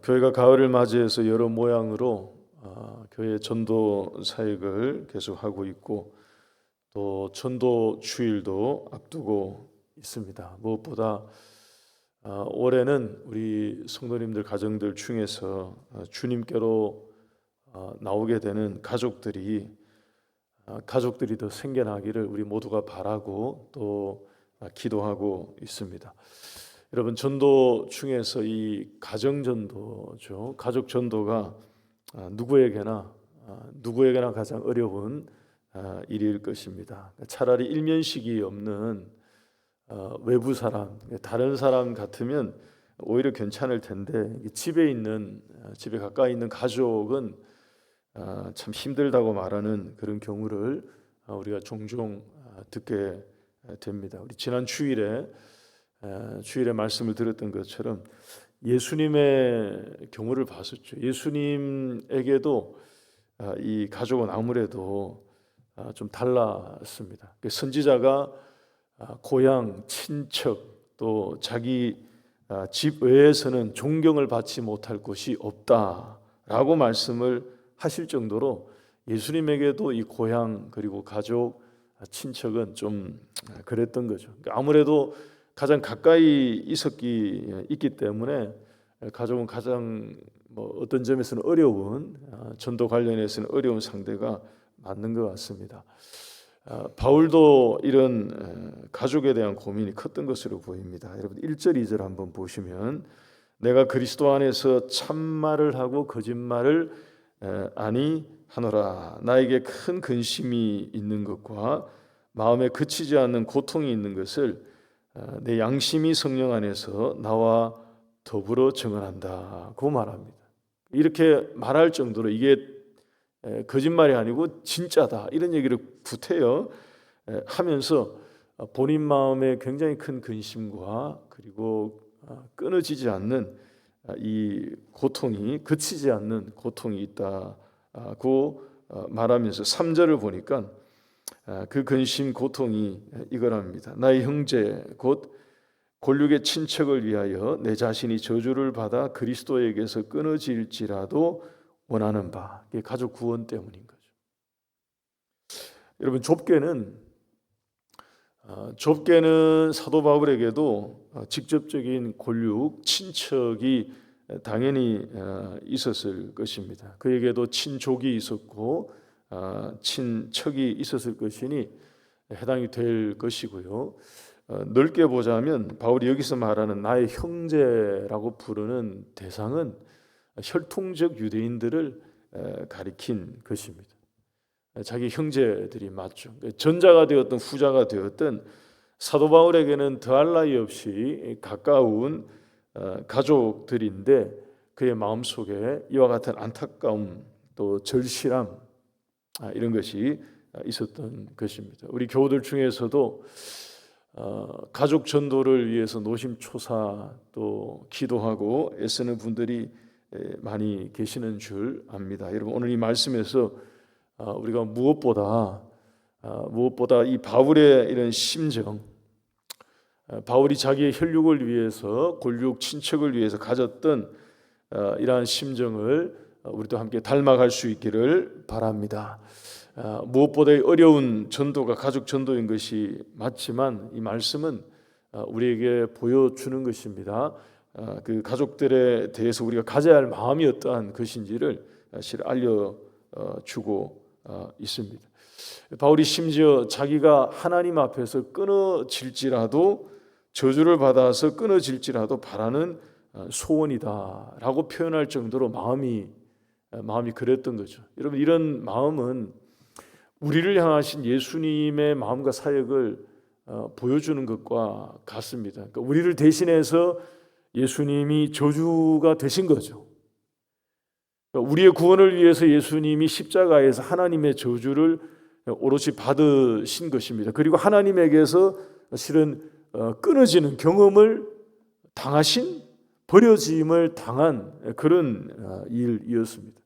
교회가 가을을 맞이해서 여러 모양으로 교회 전도 사역을 계속하고 있고 또 전도 주일도 앞두고 있습니다. 무엇보다 올해는 우리 성도님들 가정들 중에서 주님께로 나오게 되는 가족들이 더 생겨나기를 우리 모두가 바라고 또 기도하고 있습니다. 여러분, 전도 중에서 이 가정 전도죠. 가족 전도가 누구에게나 가장 어려운 일일 것입니다. 차라리 일면식이 없는 외부 사람, 다른 사람 같으면 오히려 괜찮을 텐데 집에 가까이 있는 가족은 참 힘들다고 말하는 그런 경우를 우리가 종종 듣게 됩니다. 우리 지난 주일에 말씀을 들었던 것처럼 예수님의 경우를 봤었죠. 예수님에게도 이 가족은 아무래도 좀 달랐습니다. 선지자가 고향, 친척 또 자기 집 외에서는 존경을 받지 못할 곳이 없다라고 말씀을 하실 정도로 예수님에게도 이 고향 그리고 가족, 친척은 좀 그랬던 거죠. 아무래도 가장 가까이 있기 때문에 가족은 가장 어떤 점에서는 어려운 전도 관련해서는 어려운 상대가 맞는 것 같습니다. 바울도 이런 가족에 대한 고민이 컸던 것으로 보입니다. 여러분 1절 2절 한번 보시면 내가 그리스도 안에서 참말을 하고 거짓말을 아니하노라. 나에게 큰 근심이 있는 것과 마음에 그치지 않는 고통이 있는 것을 내 양심이 성령 안에서 나와 더불어 증언한다. 고 말합니다. 이렇게 말할 정도로 이게 거짓말이 아니고 진짜다 이런 얘기를 구태여 하면서 본인 마음에 굉장히 큰 근심과 그리고 끊어지지 않는 이 고통이 그치지 않는 고통이 있다고 말하면서 3절을 보니까 그 근심 고통이 이거랍니다. 나의 형제 곧 골육의 친척을 위하여 내 자신이 저주를 받아 그리스도에게서 끊어질지라도 원하는 바. 이게 가족 구원 때문인 거죠. 여러분 좁게는 사도 바울에게도 직접적인 골육 친척이 당연히 있었을 것입니다. 그에게도 친족이 있었고 친척이 있었을 것이니 해당이 될 것이고요. 넓게 보자면 바울이 여기서 말하는 나의 형제라고 부르는 대상은 혈통적 유대인들을 가리킨 것입니다. 자기 형제들이 맞죠. 전자가 되었든 후자가 되었든 사도 바울에게는 더할 나위 없이 가까운 가족들인데 그의 마음속에 이와 같은 안타까움 또 절실함 이런 것이 있었던 것입니다. 우리 교우들 중에서도 가족 전도를 위해서 노심초사 또 기도하고 애쓰는 분들이 많이 계시는 줄 압니다. 여러분 오늘 이 말씀에서 우리가 무엇보다 이 바울의 이런 심정, 바울이 자기의 혈육을 위해서 골육 친척을 위해서 가졌던 이러한 심정을 우리도 함께 닮아갈 수 있기를 바랍니다. 무엇보다 어려운 전도가 가족 전도인 것이 맞지만 이 말씀은 우리에게 보여주는 것입니다. 그 가족들에 대해서 우리가 가져야 할 마음이 어떠한 것인지를 사실 알려주고 있습니다. 바울이 심지어 자기가 하나님 앞에서 끊어질지라도 저주를 받아서 끊어질지라도 바라는 소원이다라고 표현할 정도로 마음이 그랬던 거죠. 여러분 이런 마음은 우리를 향하신 예수님의 마음과 사역을 보여주는 것과 같습니다. 그러니까 우리를 대신해서 예수님이 저주가 되신 거죠. 그러니까 우리의 구원을 위해서 예수님이 십자가에서 하나님의 저주를 오롯이 받으신 것입니다. 그리고 하나님에게서 실은 끊어지는 경험을 당하신 버려짐을 당한 그런 일이었습니다.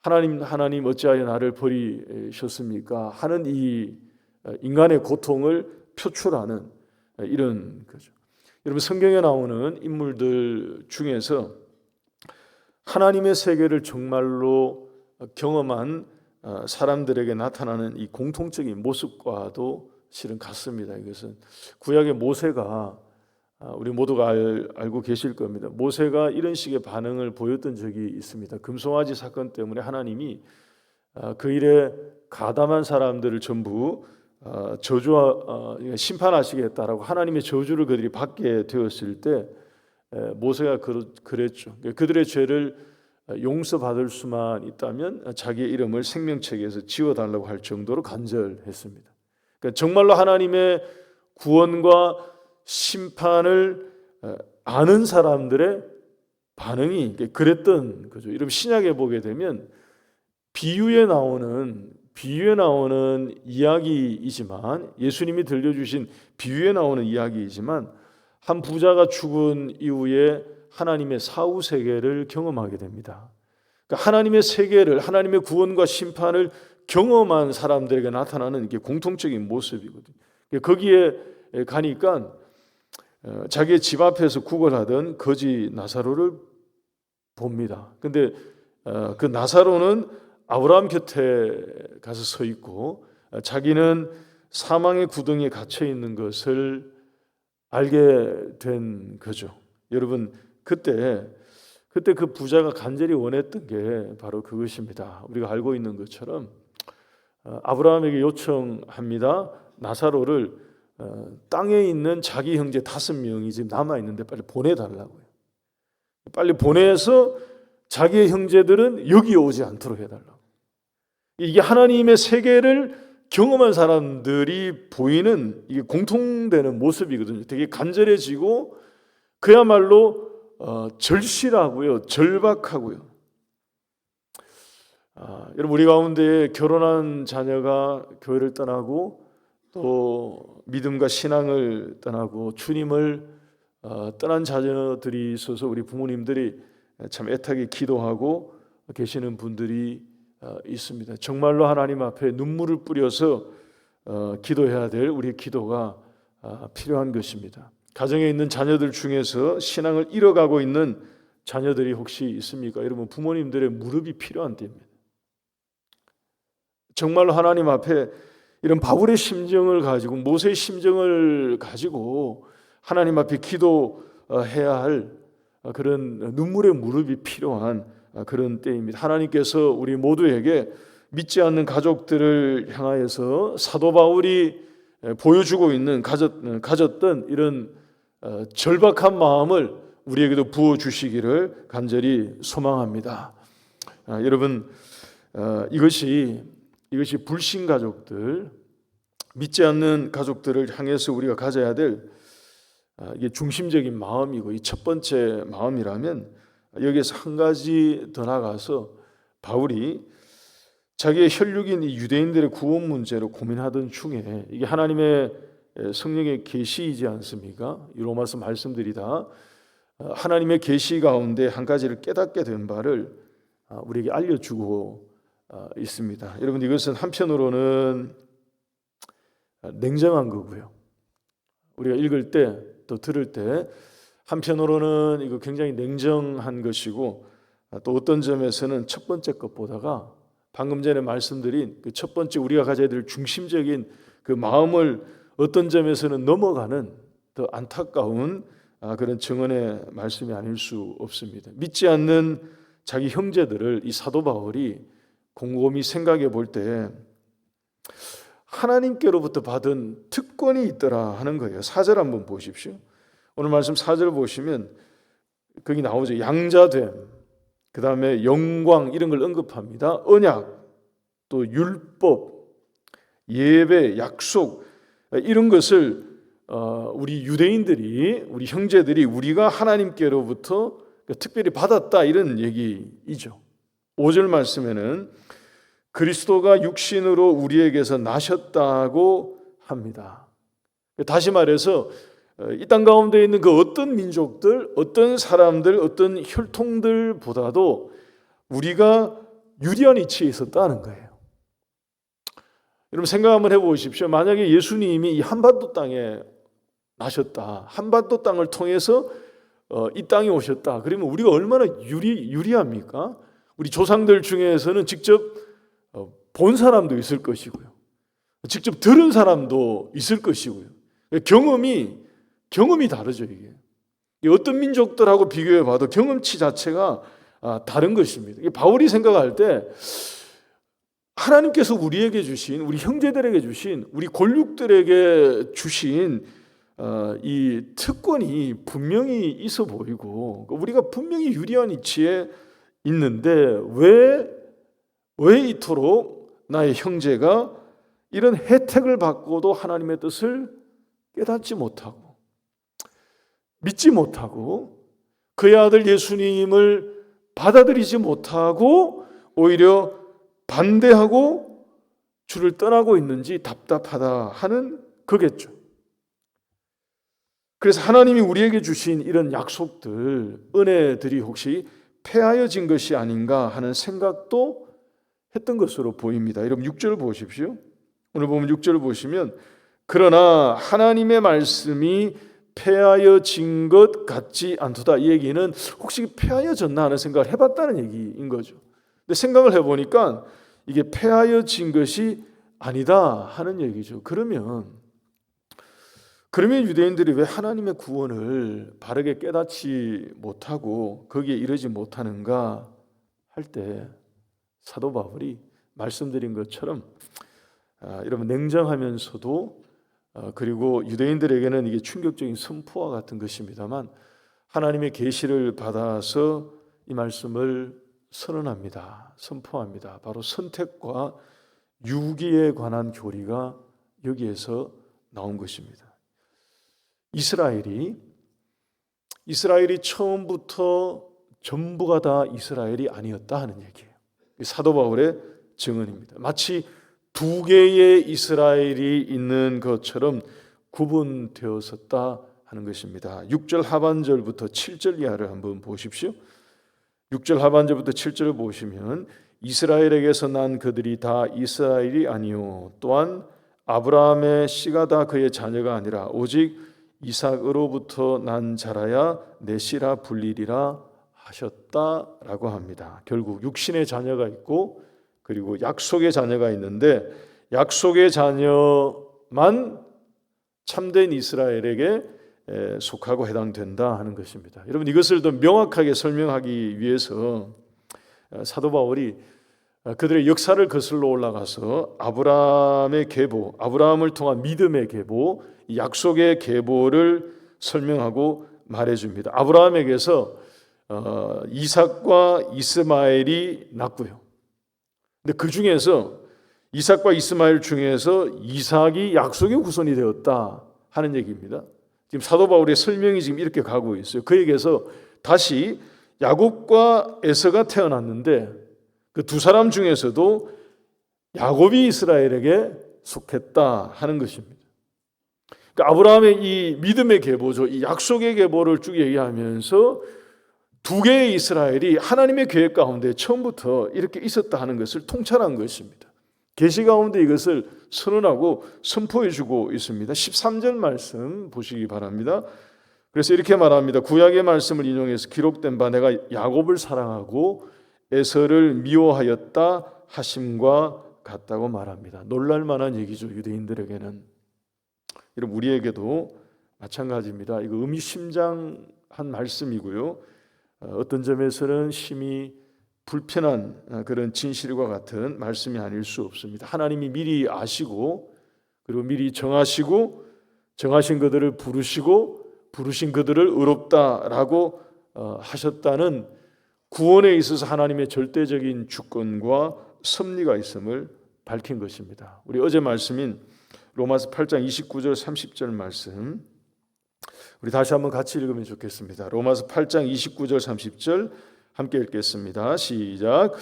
하나님 어찌하여 나를 버리셨습니까? 하는 이 인간의 고통을 표출하는 이런 거죠. 여러분 성경에 나오는 인물들 중에서 하나님의 세계를 정말로 경험한 사람들에게 나타나는 이 공통적인 모습과도 실은 같습니다. 이것은 구약의 모세가 우리 모두가 알고 계실 겁니다. 모세가 이런 식의 반응을 보였던 적이 있습니다. 금송아지 사건 때문에 하나님이 그 일에 가담한 사람들을 전부 심판하시겠다라고 하나님의 저주를 그들이 받게 되었을 때 모세가 그랬죠. 그들의 죄를 용서받을 수만 있다면 자기의 이름을 생명책에서 지워달라고 할 정도로 간절했습니다. 그러니까 정말로 하나님의 구원과 심판을 아는 사람들의 반응이 그랬던 거죠. 이러면 신약에 보게 되면 비유에 나오는 이야기이지만, 예수님이 들려주신 비유에 나오는 이야기이지만, 한 부자가 죽은 이후에 하나님의 사후 세계를 경험하게 됩니다. 그러니까 하나님의 세계를, 하나님의 구원과 심판을 경험한 사람들에게 나타나는 이게 공통적인 모습이거든요. 거기에 가니까 자기의 집 앞에서 구걸하던 거지 나사로를 봅니다. 근데 그 나사로는 아브라함 곁에 가서 서 있고 자기는 사망의 구덩이에 갇혀 있는 것을 알게 된 거죠. 여러분, 그때 그 부자가 간절히 원했던 게 바로 그것입니다. 우리가 알고 있는 것처럼 아브라함에게 요청합니다. 나사로를 땅에 있는 자기 형제 5명이 지금 남아 있는데 빨리 보내달라고요. 빨리 보내서 자기의 형제들은 여기 오지 않도록 해달라고. 이게 하나님의 세계를 경험한 사람들이 보이는 이게 공통되는 모습이거든요. 되게 간절해지고 그야말로 절실하고요, 절박하고요. 여러분, 우리 가운데 결혼한 자녀가 교회를 떠나고 또 믿음과 신앙을 떠나고 주님을 떠난 자녀들이 있어서 우리 부모님들이 참 애타게 기도하고 계시는 분들이 있습니다. 정말로 하나님 앞에 눈물을 뿌려서 기도해야 될 우리의 기도가 필요한 것입니다. 가정에 있는 자녀들 중에서 신앙을 잃어가고 있는 자녀들이 혹시 있습니까? 여러분, 부모님들의 무릎이 필요한 때입니다. 정말로 하나님 앞에 이런 바울의 심정을 가지고, 모세의 심정을 가지고 하나님 앞에 기도해야 할 그런 눈물의 무릎이 필요한 그런 때입니다. 하나님께서 우리 모두에게 믿지 않는 가족들을 향하여서 사도 바울이 보여주고 있는 가졌던 이런 절박한 마음을 우리에게도 부어주시기를 간절히 소망합니다. 여러분, 이것이 불신 가족들, 믿지 않는 가족들을 향해서 우리가 가져야 될 이게 중심적인 마음이고, 이 첫 번째 마음이라면 여기에서 한 가지 더 나가서 바울이 자기의 혈육인 이 유대인들의 구원 문제로 고민하던 중에 이게 하나님의 성령의 계시이지 않습니까? 이 로마서 말씀들이다 하나님의 계시 가운데 한 가지를 깨닫게 된 바를 우리에게 알려주고 있습니다. 여러분, 이것은 한편으로는 냉정한 거고요. 우리가 읽을 때 또 들을 때 한편으로는 이거 굉장히 냉정한 것이고, 또 어떤 점에서는 첫 번째 것보다가 방금 전에 말씀드린 그 첫 번째 우리가 가져야 될 중심적인 그 마음을 어떤 점에서는 넘어가는 더 안타까운 그런 증언의 말씀이 아닐 수 없습니다. 믿지 않는 자기 형제들을 이 사도 바울이 곰곰이 생각해 볼 때 하나님께로부터 받은 특권이 있더라 하는 거예요. 4절 한번 보십시오. 오늘 말씀 4절 보시면 거기 나오죠. 양자됨, 그 다음에 영광, 이런 걸 언급합니다. 언약, 또 율법, 예배, 약속, 이런 것을 우리 유대인들이, 우리 형제들이 우리가 하나님께로부터 특별히 받았다, 이런 얘기이죠. 5절 말씀에는 그리스도가 육신으로 우리에게서 나셨다고 합니다. 다시 말해서 이 땅 가운데 있는 그 어떤 민족들, 어떤 사람들, 어떤 혈통들보다도 우리가 유리한 위치에 있었다는 거예요. 여러분, 생각 한번 해보십시오. 만약에 예수님이 이 한반도 땅에 나셨다, 한반도 땅을 통해서 이 땅에 오셨다. 그러면 우리가 얼마나 유리합니까? 우리 조상들 중에서는 직접 본 사람도 있을 것이고요. 직접 들은 사람도 있을 것이고요. 경험이 다르죠, 이게. 어떤 민족들하고 비교해 봐도 경험치 자체가 다른 것입니다. 바울이 생각할 때 하나님께서 우리에게 주신, 우리 형제들에게 주신, 우리 골육들에게 주신 이 특권이 분명히 있어 보이고 우리가 분명히 유리한 위치에 있는데 왜 이토록 나의 형제가 이런 혜택을 받고도 하나님의 뜻을 깨닫지 못하고 믿지 못하고 그의 아들 예수님을 받아들이지 못하고 오히려 반대하고 주를 떠나고 있는지 답답하다 하는 거겠죠. 그래서 하나님이 우리에게 주신 이런 약속들, 은혜들이 혹시 폐하여진 것이 아닌가 하는 생각도 했던 것으로 보입니다. 여러분 6절 보십시오. 오늘 보면 6절을 보시면 그러나 하나님의 말씀이 폐하여진 것 같지 않도다. 이 얘기는 혹시 폐하여졌나 하는 생각을 해봤다는 얘기인 거죠. 근데 생각을 해보니까 이게 폐하여진 것이 아니다 하는 얘기죠. 그러면 유대인들이 왜 하나님의 구원을 바르게 깨닫지 못하고 거기에 이르지 못하는가 할 때 사도 바울이 말씀드린 것처럼 여러분 냉정하면서도 그리고 유대인들에게는 이게 충격적인 선포와 같은 것입니다만 하나님의 계시를 받아서 이 말씀을 선언합니다. 선포합니다. 바로 선택과 유기에 관한 교리가 여기에서 나온 것입니다. 이스라엘이 처음부터 전부가 다 이스라엘이 아니었다 하는 얘기예요. 사도 바울의 증언입니다. 마치 두 개의 이스라엘이 있는 것처럼 구분되었었다 하는 것입니다. 6절 하반절부터 7절 이하를 한번 보십시오. 6절 하반절부터 7절을 보시면 이스라엘에게서 난 그들이 다 이스라엘이 아니요 또한 아브라함의 씨가 다 그의 자녀가 아니라 오직 이삭으로부터 난 자라야 내 씨라 불리리라 하셨다라고 합니다. 결국 육신의 자녀가 있고 그리고 약속의 자녀가 있는데 약속의 자녀만 참된 이스라엘에게 속하고 해당된다 하는 것입니다. 여러분 이것을 더 명확하게 설명하기 위해서 사도 바울이 그들의 역사를 거슬러 올라가서 아브라함의 계보, 아브라함을 통한 믿음의 계보, 약속의 계보를 설명하고 말해줍니다. 아브라함에게서 이삭과 이스마엘이 났고요. 근데 그 중에서 이삭과 이스마엘 중에서 이삭이 약속의 후손이 되었다 하는 얘기입니다. 지금 사도 바울의 설명이 지금 이렇게 가고 있어요. 그에게서 다시 야곱과 에서가 태어났는데 그 두 사람 중에서도 야곱이 이스라엘에게 속했다 하는 것입니다. 그러니까 아브라함의 이 믿음의 계보죠. 이 약속의 계보를 쭉 얘기하면서 두 개의 이스라엘이 하나님의 계획 가운데 처음부터 이렇게 있었다 하는 것을 통찰한 것입니다. 계시 가운데 이것을 선언하고 선포해 주고 있습니다. 13절 말씀 보시기 바랍니다. 그래서 이렇게 말합니다. 구약의 말씀을 인용해서 기록된 바 내가 야곱을 사랑하고 에서를 미워하였다 하심과 같다고 말합니다. 놀랄 만한 얘기죠. 유대인들에게는. 여러분 우리에게도 마찬가지입니다. 이거 의미심장한 말씀이고요. 어떤 점에서는 심히 불편한 그런 진실과 같은 말씀이 아닐 수 없습니다. 하나님이 미리 아시고 그리고 미리 정하시고 정하신 그들을 부르시고 부르신 그들을 의롭다라고 하셨다는 구원에 있어서 하나님의 절대적인 주권과 섭리가 있음을 밝힌 것입니다. 우리 어제 말씀인 로마서 8장 29절 30절 말씀 우리 다시 한번 같이 읽으면 좋겠습니다. 로마서 8장 29절 30절 함께 읽겠습니다. 시작.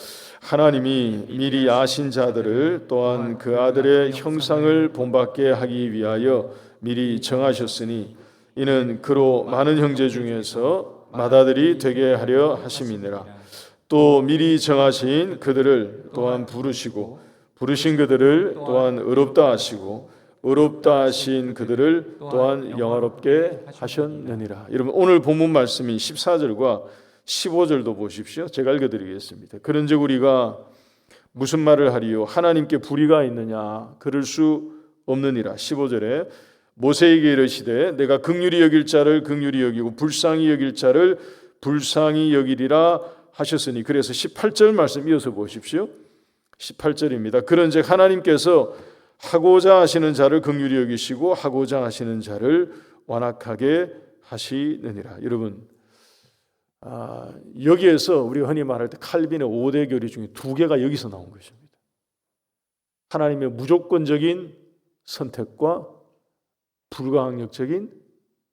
하나님이 미리 아신 자들을 또한 그 아들의 형상을 본받게 하기 위하여 미리 정하셨으니 이는 그로 많은 형제 중에서 맏아들이 되게 하려 하심이니라. 또 미리 정하신 그들을 또한 부르시고 부르신 그들을 또한 의롭다 하시고 의롭다 하신 그들을 또한 영화롭게 하셨느니라. 여러분 오늘 본문 말씀인 14절과 15절도 보십시오. 제가 읽어드리겠습니다. 그런즉 우리가 무슨 말을 하리요? 하나님께 불의가 있느냐? 그럴 수 없느니라. 15절에 모세에게 이르시되 내가 긍휼히 여길 자를 긍휼히 여기고 불쌍히 여길 자를 불쌍히 여기리라 하셨으니. 그래서 18절 말씀 이어서 보십시오. 18절입니다. 그런즉 하나님께서 하고자 하시는 자를 긍휼히 여기시고 하고자 하시는 자를 완악하게 하시느니라. 여러분 여기에서 우리가 흔히 말할 때 칼빈의 5대 교리 중에 2개가 여기서 나온 것입니다. 하나님의 무조건적인 선택과 불가항력적인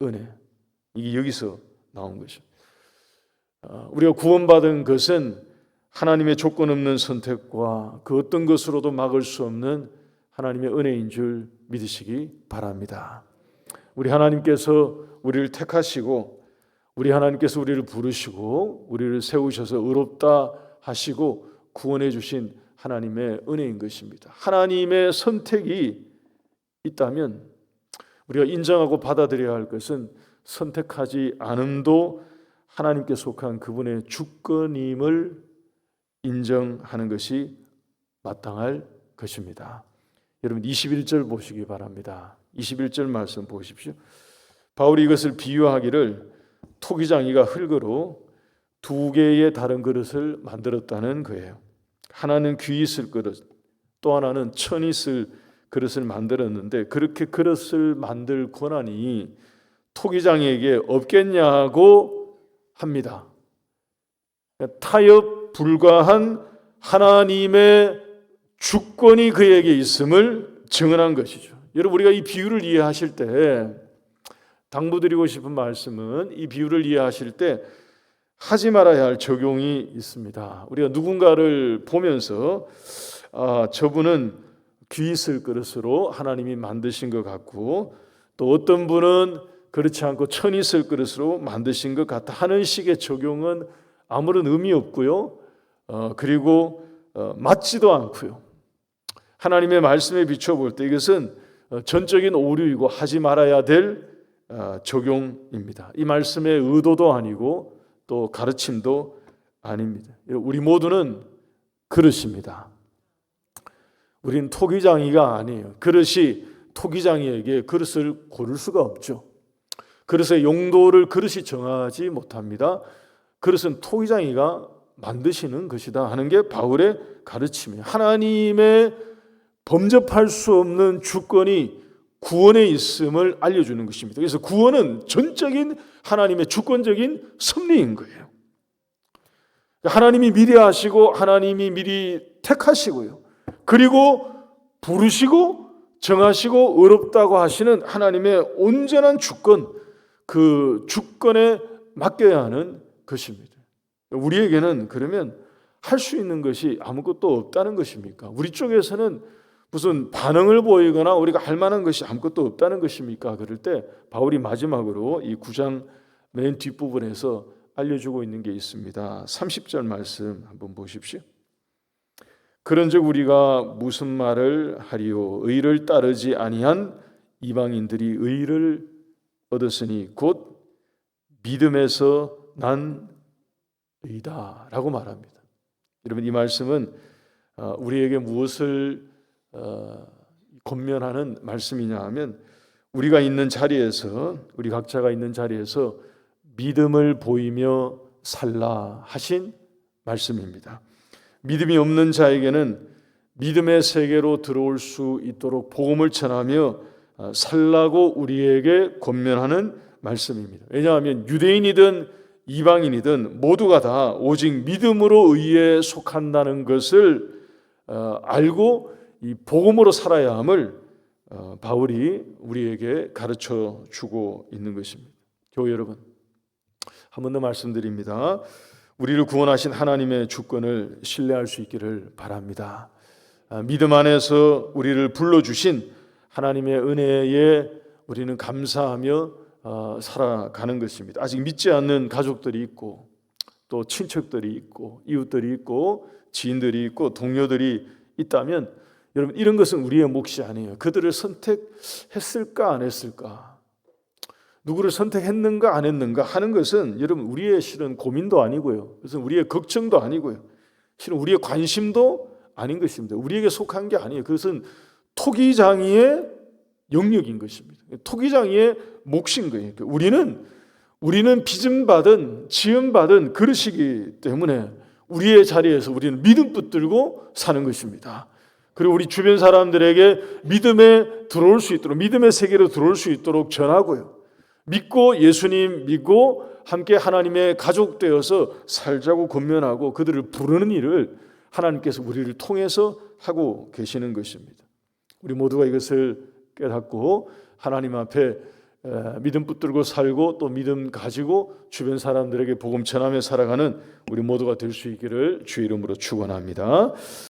은혜, 이게 여기서 나온 것입니다. 우리가 구원받은 것은 하나님의 조건 없는 선택과 그 어떤 것으로도 막을 수 없는 하나님의 은혜인 줄 믿으시기 바랍니다. 우리 하나님께서 우리를 택하시고 우리 하나님께서 우리를 부르시고 우리를 세우셔서 의롭다 하시고 구원해 주신 하나님의 은혜인 것입니다. 하나님의 선택이 있다면 우리가 인정하고 받아들여야 할 것은 선택하지 않음도 하나님께 속한 그분의 주권임을 인정하는 것이 마땅할 것입니다. 여러분 21절 보시기 바랍니다. 21절 말씀 보십시오. 바울이 이것을 비유하기를 토기장이가 흙으로 2개의 다른 그릇을 만들었다는 거예요. 하나는 귀 있을 그릇, 또 하나는 천 있을 그릇을 만들었는데 그렇게 그릇을 만들 권한이 토기장에게 없겠냐고 합니다. 타협 불가한 하나님의 주권이 그에게 있음을 증언한 것이죠. 여러분 우리가 이 비유를 이해하실 때 당부드리고 싶은 말씀은 이 비유를 이해하실 때 하지 말아야 할 적용이 있습니다. 우리가 누군가를 보면서 저분은 귀 있을 그릇으로 하나님이 만드신 것 같고 또 어떤 분은 그렇지 않고 천 있을 그릇으로 만드신 것 같다 하는 식의 적용은 아무런 의미 없고요. 그리고 맞지도 않고요. 하나님의 말씀에 비춰볼 때 이것은 전적인 오류이고 하지 말아야 될 적용입니다. 이 말씀의 의도도 아니고 또 가르침도 아닙니다. 우리 모두는 그릇입니다. 우리는 토기장이가 아니에요. 그릇이 토기장이에게 그릇을 고를 수가 없죠. 그릇의 용도를 그릇이 정하지 못합니다. 그릇은 토기장이가 만드시는 것이다 하는 게 바울의 가르침이에요. 하나님의 범접할 수 없는 주권이 구원에 있음을 알려주는 것입니다. 그래서 구원은 전적인 하나님의 주권적인 섭리인 거예요. 하나님이 미리 하시고 하나님이 미리 택하시고요. 그리고 부르시고 정하시고 의롭다고 하시는 하나님의 온전한 주권, 그 주권에 맡겨야 하는 것입니다. 우리에게는 그러면 할 수 있는 것이 아무것도 없다는 것입니까? 우리 쪽에서는 무슨 반응을 보이거나 우리가 할 만한 것이 아무것도 없다는 것입니까? 그럴 때 바울이 마지막으로 이 9장 맨 뒷부분에서 알려주고 있는 게 있습니다. 30절 말씀 한번 보십시오. 그런즉 우리가 무슨 말을 하리요? 의를 따르지 아니한 이방인들이 의를 얻었으니 곧 믿음에서 난 의다라고 말합니다. 여러분 이 말씀은 우리에게 무엇을 권면하는 말씀이냐 하면 우리가 있는 자리에서 우리 각자가 있는 자리에서 믿음을 보이며 살라 하신 말씀입니다. 믿음이 없는 자에게는 믿음의 세계로 들어올 수 있도록 복음을 전하며 살라고 우리에게 권면하는 말씀입니다. 왜냐하면 유대인이든 이방인이든 모두가 다 오직 믿음으로 의에 속한다는 것을 알고 이 복음으로 살아야 함을 바울이 우리에게 가르쳐 주고 있는 것입니다. 교회 여러분, 한 번 더 말씀드립니다. 우리를 구원하신 하나님의 주권을 신뢰할 수 있기를 바랍니다. 믿음 안에서 우리를 불러주신 하나님의 은혜에 우리는 감사하며 살아가는 것입니다. 아직 믿지 않는 가족들이 있고 또 친척들이 있고 이웃들이 있고 지인들이 있고 동료들이 있다면 여러분, 이런 것은 우리의 몫이 아니에요. 그들을 선택했을까 안 했을까, 누구를 선택했는가 안 했는가 하는 것은 여러분 우리의 실은 고민도 아니고요, 그것은 우리의 걱정도 아니고요, 실은 우리의 관심도 아닌 것입니다. 우리에게 속한 게 아니에요. 그것은 토기장이의 영역인 것입니다. 토기장이의 몫인 거예요. 우리는 빚음받은 지음받은 그릇이기 때문에 우리의 자리에서 우리는 믿음 붙들고 사는 것입니다. 그리고 우리 주변 사람들에게 믿음에 들어올 수 있도록, 믿음의 세계로 들어올 수 있도록 전하고요, 믿고 예수님 믿고 함께 하나님의 가족 되어서 살자고 권면하고 그들을 부르는 일을 하나님께서 우리를 통해서 하고 계시는 것입니다. 우리 모두가 이것을 깨닫고 하나님 앞에 믿음 붙들고 살고 또 믿음 가지고 주변 사람들에게 복음 전하며 살아가는 우리 모두가 될 수 있기를 주의 이름으로 축원합니다.